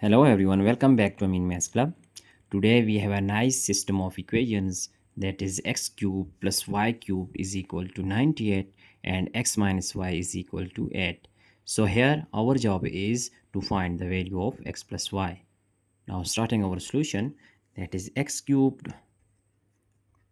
Hello everyone, welcome back to Amin Math Club. Today we have a nice system of equations that is x cubed plus y cubed is equal to 98 and x minus y is equal to 8. So here our job is to find the value of x plus y. Now starting our solution, that is x cubed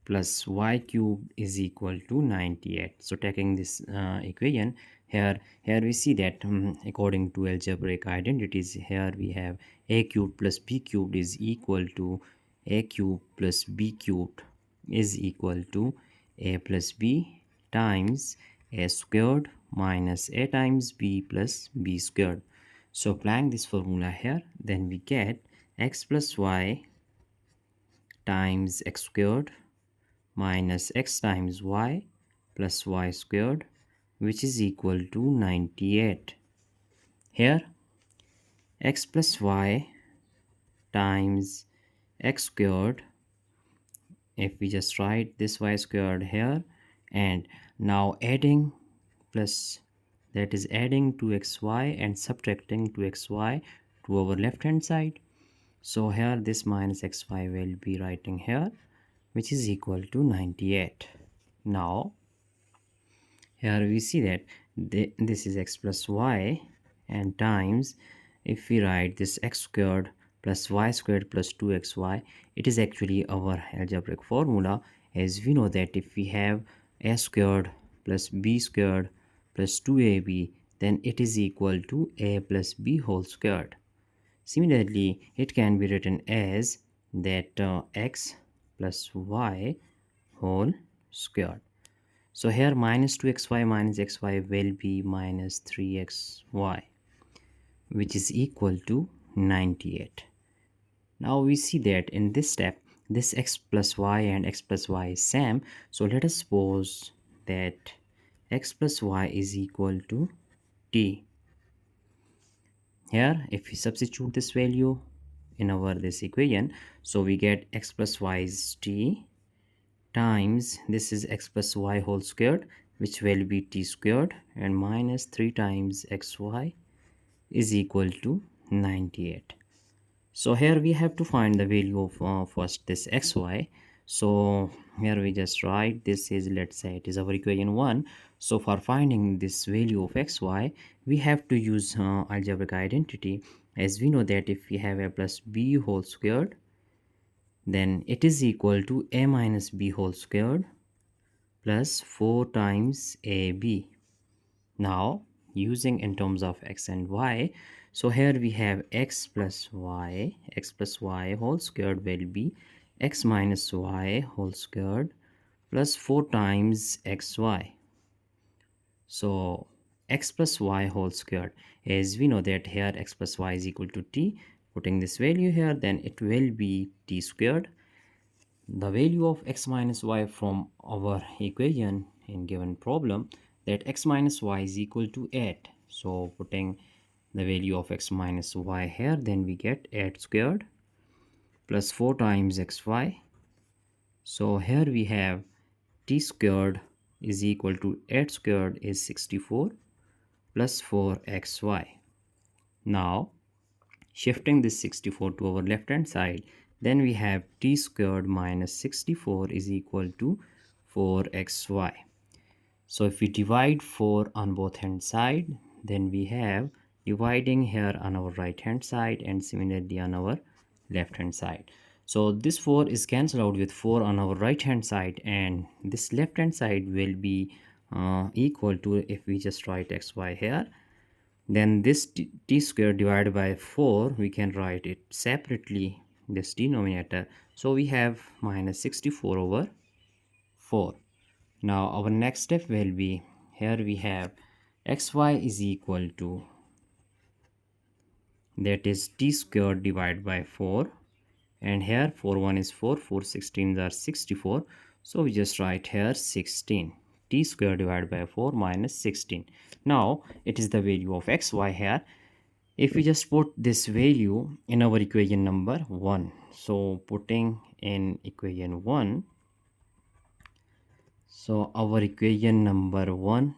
plus y cubed is equal to 98. So taking this equation, here we see that according to algebraic identities, here we have a cubed plus b cubed is equal to a cubed plus b cubed is equal to a plus b times a squared minus a times b plus b squared. So applying this formula here, then we get x plus y times x squared minus x times y plus y squared, which is equal to 98. Here x plus y times x squared, if we just write this y squared here, and now adding plus, that is adding to xy and subtracting to xy to our left hand side. So here this minus xy will be writing here, which is equal to 98. Now here we see that this is x plus y and times, if we write this x squared plus y squared plus 2xy, it is actually our algebraic formula, as we know that if we have a squared plus b squared plus 2ab, then it is equal to a plus b whole squared. Similarly, it can be written as that x plus y whole squared. So here minus 2xy minus xy will be minus 3xy, which is equal to 98. Now we see that in this step, this x plus y and x plus y is same. So let us suppose that x plus y is equal to t. Here, if we substitute this value in our this equation, so we get x plus y is t times this is x plus y whole squared, which will be t squared, and minus 3 times xy is equal to 98. So here we have to find the value of first this xy. So here we just write this is, let's say it is our equation 1. So for finding this value of xy, we have to use algebraic identity, as we know that if we have a plus b whole squared, then it is equal to a minus b whole squared plus 4 times ab. Now using in terms of x and y, so here we have x plus y whole squared will be x minus y whole squared plus 4 times xy. So x plus y whole squared, as we know that here x plus y is equal to t, putting this value here, then it will be t squared. The value of x minus y from our equation in given problem, that x minus y is equal to 8. So putting the value of x minus y here, then we get 8 squared plus 4 times xy. So here we have t squared is equal to 8 squared is 64 plus 4xy. Now shifting this 64 to our left hand side, then we have t squared minus 64 is equal to 4xy. So if we divide 4 on both hand side, then we have dividing here on our right hand side and similarly on our left hand side. So this 4 is cancelled out with 4 on our right hand side, and this left hand side will be equal to, if we just write xy here, then this t square divided by 4, we can write it separately, this denominator. So we have minus 64 over 4. Now our next step will be, here we have xy is equal to, that is t square divided by 4, and here 4 1 is 4, 4 16s are 64. So we just write here 16, t square divided by 4 minus 16. Now it is the value of xy here. If we just put this value in our equation number 1, so putting in equation 1, so our equation number 1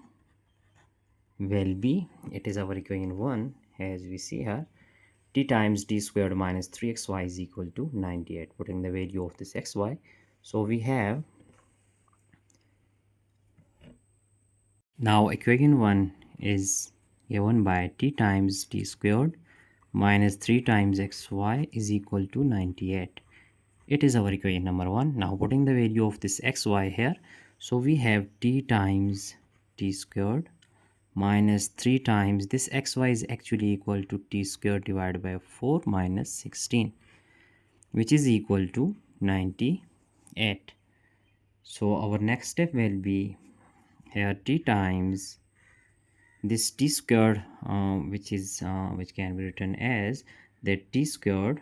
will be, it is our equation 1 as we see here, t times d squared minus 3xy is equal to 98. Putting the value of this xy, so we have now equation 1 is given by t times d squared minus 3 times xy is equal to 98. It is our equation number 1. Now putting the value of this xy here, so we have t times t squared minus 3 times this xy is actually equal to t squared divided by 4 minus 16, which is equal to 98. So our next step will be here t times this t squared, which can be written as that t squared,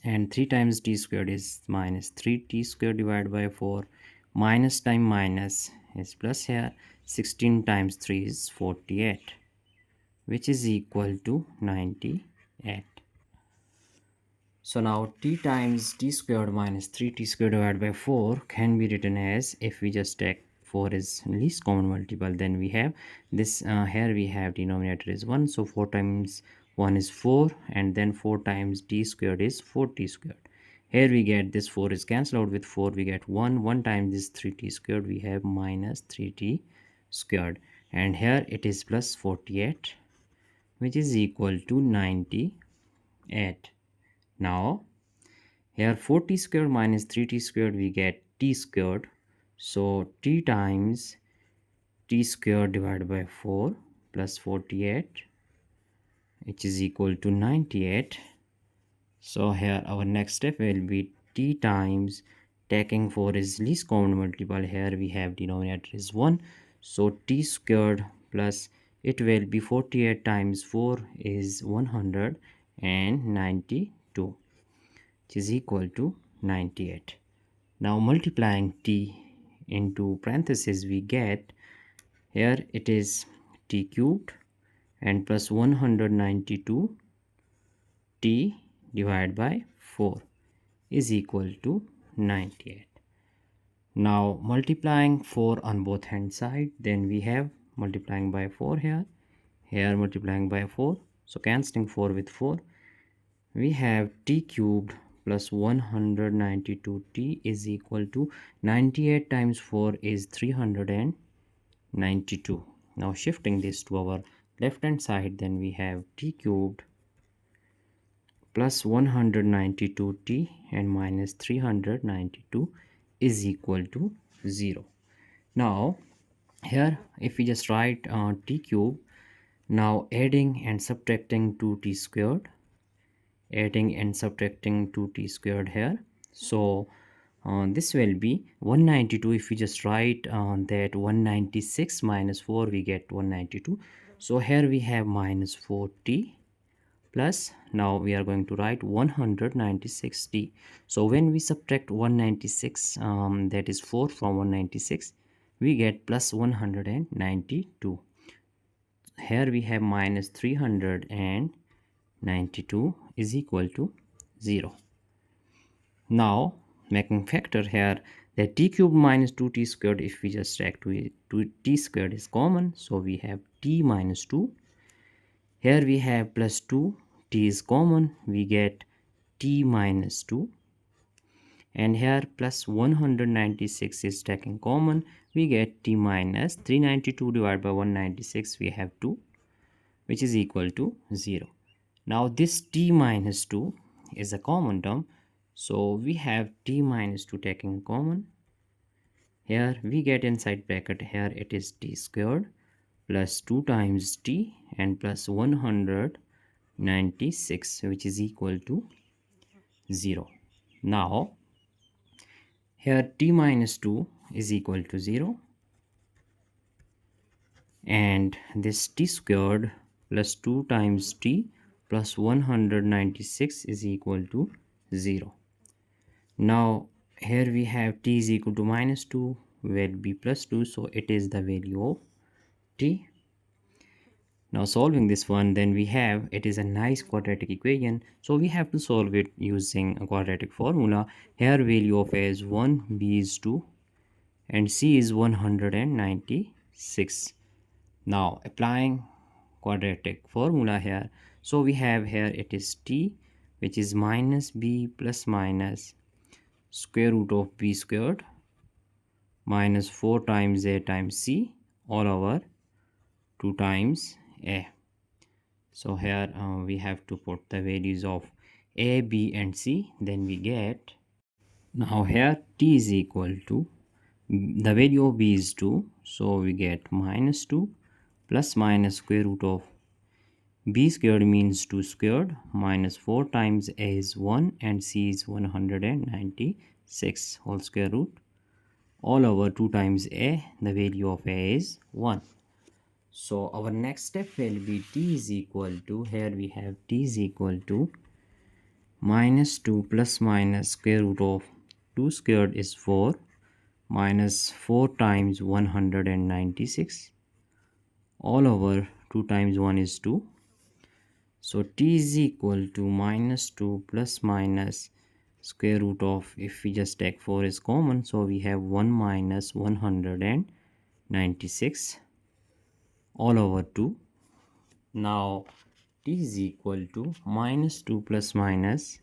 and 3 times t squared is minus 3t squared divided by 4, minus time minus is plus here, 16 times 3 is 48, which is equal to 98. So now t times t squared minus 3t squared divided by 4 can be written as, if we just take 4 is least common multiple, then we have this, here we have denominator is 1, so 4 times 1 is 4, and then 4 times t squared is 4t squared. Here we get this 4 is cancelled out with 4, we get 1. 1 times this 3t squared, we have minus 3t squared, and here it is plus 48, which is equal to 98. Now here 4t squared minus 3t squared, we get t squared, so t times t squared divided by 4 plus 48, which is equal to 98. So here our next step will be t times, taking 4 is least common multiple, here we have denominator is 1, so t squared plus it will be 48 times 4 is 192, which is equal to 98. Now multiplying t into parentheses, we get here it is t cubed and plus 192 t divided by 4 is equal to 98. Now multiplying 4 on both hand side, then we have multiplying by 4 here, here multiplying by 4, so cancelling 4 with 4, we have t cubed plus 192t is equal to 98 times 4 is 392. Now shifting this to our left hand side, then we have t cubed plus 192t and minus 392 is equal to 0. Now here if we just write t cube, now adding and subtracting 2t squared, adding and subtracting 2t squared here, so this will be 192. If we just write that 196 minus 4, we get 192, so here we have minus 4t plus, now we are going to write 196t. So when we subtract 196, that is 4 from 196, we get plus 192. Here we have minus 392 is equal to 0. Now making factor here, that t cubed minus 2t squared, if we just stack 2t squared is common, so we have t minus 2. Here we have plus 2, t is common, we get t minus 2. And here plus 196 is taken common, we get t minus 392 divided by 196, we have 2, which is equal to 0. Now this t minus 2 is a common term, so we have t minus 2 taken common. Here we get inside bracket, here it is t squared plus 2 times t and plus 196, which is equal to 0. Now here t minus 2 is equal to 0, and this t squared plus 2 times t plus 196 is equal to 0. Now here we have t is equal to minus 2 will be plus 2, so it is the value of t. Now solving this one, then we have it is a nice quadratic equation, so we have to solve it using a quadratic formula. Here value of a is 1, b is 2 and c is 196. Now applying quadratic formula here. So we have here it is t, which is minus b plus minus square root of b squared minus 4 times a times c all over 2 times a. So here we have to put the values of a, b and c. Then we get, now here t is equal to, the value of b is 2, so we get minus 2 plus minus square root of b squared means 2 squared minus 4 times a is 1 and c is 196 whole square root all over 2 times a. The value of a is 1. So our next step will be t is equal to, here we have t is equal to minus 2 plus minus square root of 2 squared is 4 minus 4 times 196 all over 2 times 1 is 2. So t is equal to minus 2 plus minus square root of, if we just take 4 is common, so we have 1 minus 196 all over 2. Now t is equal to minus 2 plus minus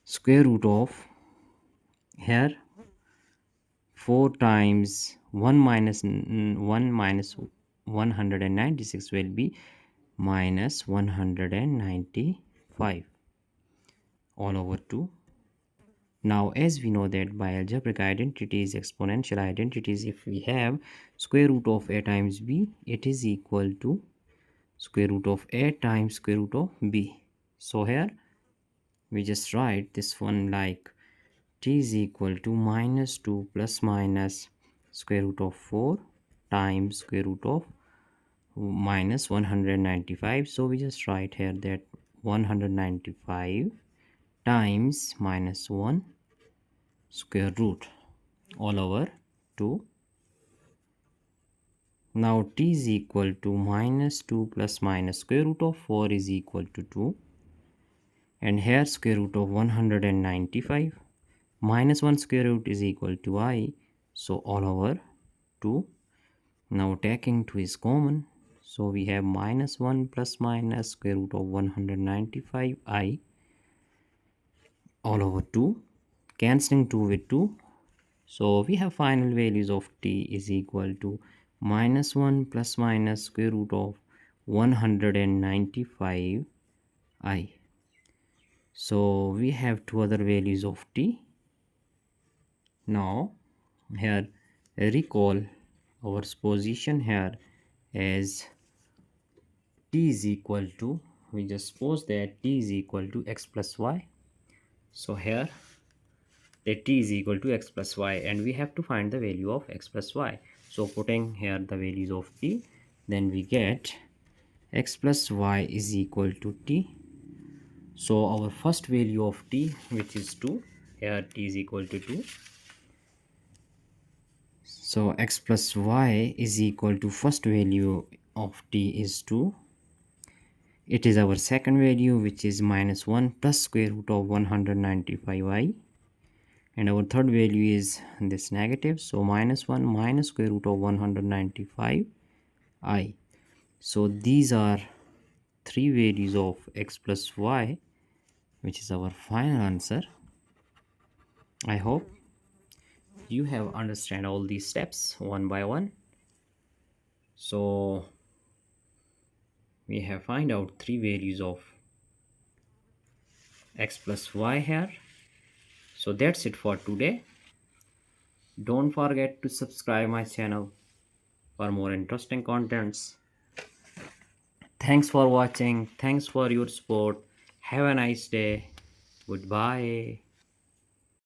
square root of, here 4 times 1 minus 1 minus 196 will be minus 195 all over 2. Now as we know that by algebraic identities, exponential identities, if we have square root of a times b, it is equal to square root of a times square root of b. So here we just write this one like t is equal to minus 2 plus minus square root of 4 times square root of minus 195. So we just write here that 195 times minus 1 square root all over 2. Now t is equal to minus 2 plus minus square root of 4 is equal to 2, and here square root of 195 minus 1 square root is equal to I, so all over 2. Now taking 2 is common, so we have minus 1 plus minus square root of 195 I all over 2, cancelling 2 with 2. So we have final values of t is equal to minus 1 plus minus square root of 195 I. So we have two other values of t. Now here recall our position here as t is equal to, we just suppose that t is equal to x plus y. So here that t is equal to x plus y, and we have to find the value of x plus y. So putting here the values of t, then we get x plus y is equal to t. So our first value of t, which is 2, here t is equal to 2. So x plus y is equal to first value of t is 2. It is our second value, which is minus 1 plus square root of 195i. And our third value is this negative, so minus 1 minus square root of 195i. So these are three values of x plus y, which is our final answer. I hope you have understand all these steps one by one. So we have find out three values of x plus y here. So that's it for today. Don't forget to subscribe my channel for more interesting contents. Thanks for watching. Thanks for your support. Have a nice day. Goodbye.